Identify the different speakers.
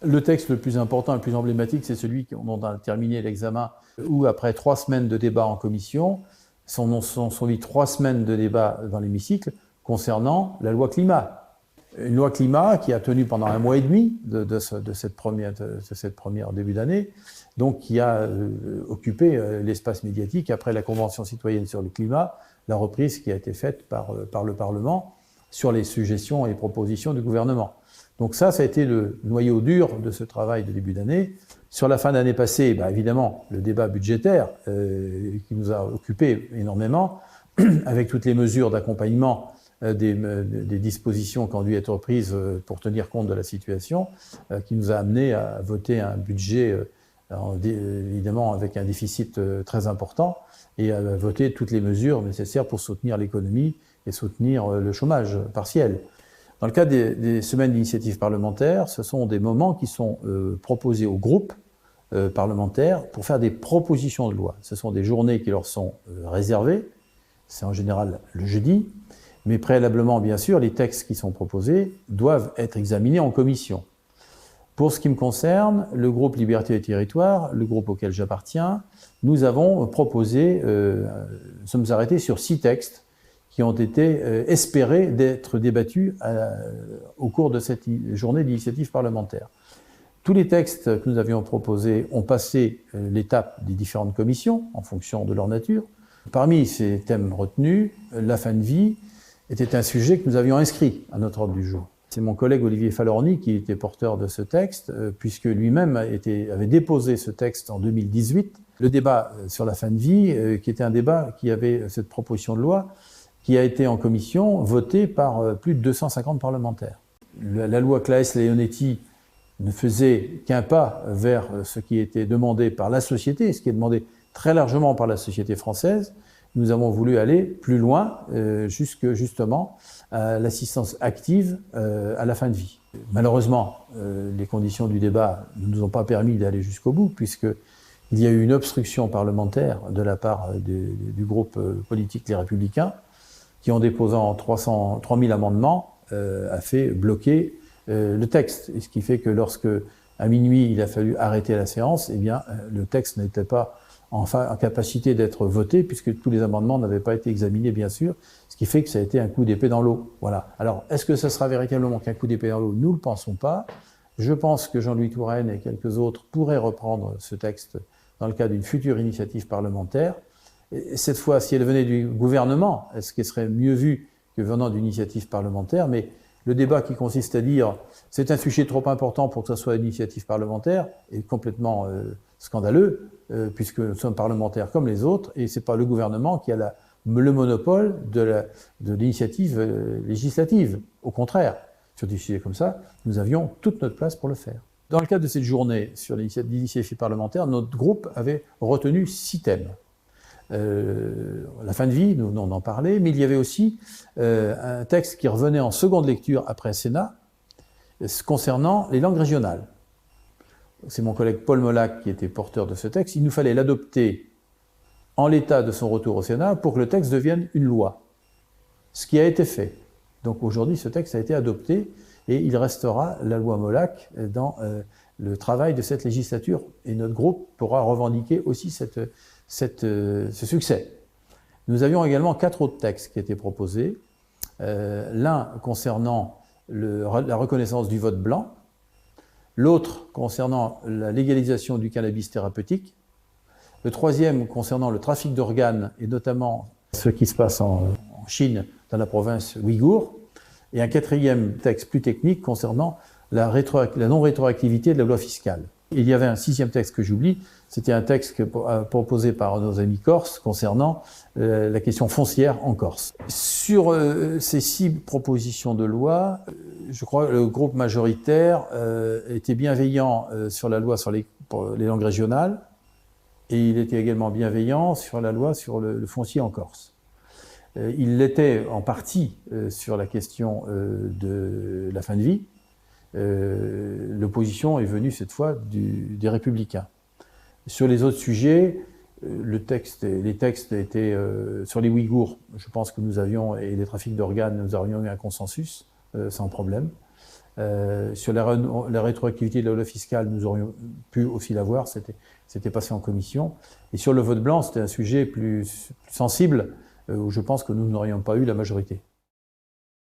Speaker 1: Le texte le plus important, le plus emblématique, c'est celui dont on a terminé l'examen, où après 3 semaines de débat en commission, sont suivies 3 semaines de débat dans l'hémicycle concernant la loi climat. Une loi climat qui a tenu pendant 1 mois et demi de cette première début d'année, donc qui a occupé l'espace médiatique après la Convention citoyenne sur le climat, la reprise qui a été faite par le Parlement sur les suggestions et propositions du gouvernement. Donc ça a été le noyau dur de ce travail de début d'année. Sur la fin d'année passée, évidemment, le débat budgétaire qui nous a occupé énormément, avec toutes les mesures d'accompagnement des dispositions qui ont dû être prises pour tenir compte de la situation, qui nous a amené à voter un budget, évidemment, avec un déficit très important, et à voter toutes les mesures nécessaires pour soutenir l'économie et soutenir le chômage partiel. Dans le cas des semaines d'initiative parlementaire, ce sont des moments qui sont proposés aux groupes parlementaires pour faire des propositions de loi. Ce sont des journées qui leur sont réservées, c'est en général le jeudi, mais préalablement, bien sûr, les textes qui sont proposés doivent être examinés en commission. Pour ce qui me concerne, le groupe Liberté et Territoires, le groupe auquel j'appartiens, nous avons proposé, nous sommes arrêtés sur 6 textes qui ont été espérés d'être débattus au cours de cette journée d'initiative parlementaire. Tous les textes que nous avions proposés ont passé l'étape des différentes commissions en fonction de leur nature. Parmi ces thèmes retenus, la fin de vie était un sujet que nous avions inscrit à notre ordre du jour. C'est mon collègue Olivier Falorni qui était porteur de ce texte, puisque lui-même avait déposé ce texte en 2018. Le débat sur la fin de vie, qui était un débat qui avait cette proposition de loi, qui a été en commission votée par plus de 250 parlementaires. La loi Claes-Leonetti ne faisait qu'un pas vers ce qui était demandé par la société, ce qui est demandé très largement par la société française. Nous avons voulu aller plus loin, justement, à l'assistance active à la fin de vie. Malheureusement, les conditions du débat ne nous ont pas permis d'aller jusqu'au bout, puisqu'il y a eu une obstruction parlementaire de la part du groupe politique Les Républicains, qui, en déposant 3000 amendements, a fait bloquer le texte. Et ce qui fait que lorsque, à minuit, il a fallu arrêter la séance, le texte n'était pas en capacité d'être voté, puisque tous les amendements n'avaient pas été examinés, bien sûr, ce qui fait que ça a été un coup d'épée dans l'eau. Voilà. Alors, est-ce que ça sera véritablement qu'un coup d'épée dans l'eau? Nous ne le pensons pas. Je pense que Jean-Louis Touraine et quelques autres pourraient reprendre ce texte dans le cadre d'une future initiative parlementaire. Et cette fois, si elle venait du gouvernement, est-ce qu'elle serait mieux vue que venant d'une initiative parlementaire? Mais le débat qui consiste à dire c'est un sujet trop important pour que ce soit une initiative parlementaire est complètement scandaleux, puisque nous sommes parlementaires comme les autres, et ce n'est pas le gouvernement qui a le monopole de l'initiative législative. Au contraire, sur des sujets comme ça, nous avions toute notre place pour le faire. Dans le cadre de cette journée sur l'initiative parlementaire, notre groupe avait retenu 6 thèmes. La fin de vie, nous venons d'en parler, mais il y avait aussi un texte qui revenait en seconde lecture après Sénat, concernant les langues régionales. C'est mon collègue Paul Molac qui était porteur de ce texte. Il nous fallait l'adopter en l'état de son retour au Sénat pour que le texte devienne une loi. Ce qui a été fait. Donc aujourd'hui, ce texte a été adopté et il restera la loi Molac dans le travail de cette législature. Et notre groupe pourra revendiquer aussi ce succès. Nous avions également 4 autres textes qui étaient proposés. L'un concernant la reconnaissance du vote blanc, l'autre concernant la légalisation du cannabis thérapeutique, le troisième concernant le trafic d'organes et notamment ce qui se passe en Chine dans la province ouïghour, et un 4e texte plus technique concernant la non-rétroactivité de la loi fiscale. Il y avait un 6e texte que j'oublie, c'était un texte proposé par nos amis corses concernant la question foncière en Corse. Sur ces 6 propositions de loi, je crois que le groupe majoritaire était bienveillant sur la loi pour les langues régionales et il était également bienveillant sur la loi sur le foncier en Corse. Il l'était en partie sur la question de la fin de vie. L'opposition est venue cette fois des Républicains. Sur les autres sujets, les textes étaient sur les Ouïghours. Je pense que nous avions, et les trafics d'organes, nous aurions eu un consensus sans problème. Sur la rétroactivité de la loi fiscale, nous aurions pu aussi l'avoir, c'était passé en commission. Et sur le vote blanc, c'était un sujet plus sensible, où je pense que nous n'aurions pas eu la majorité.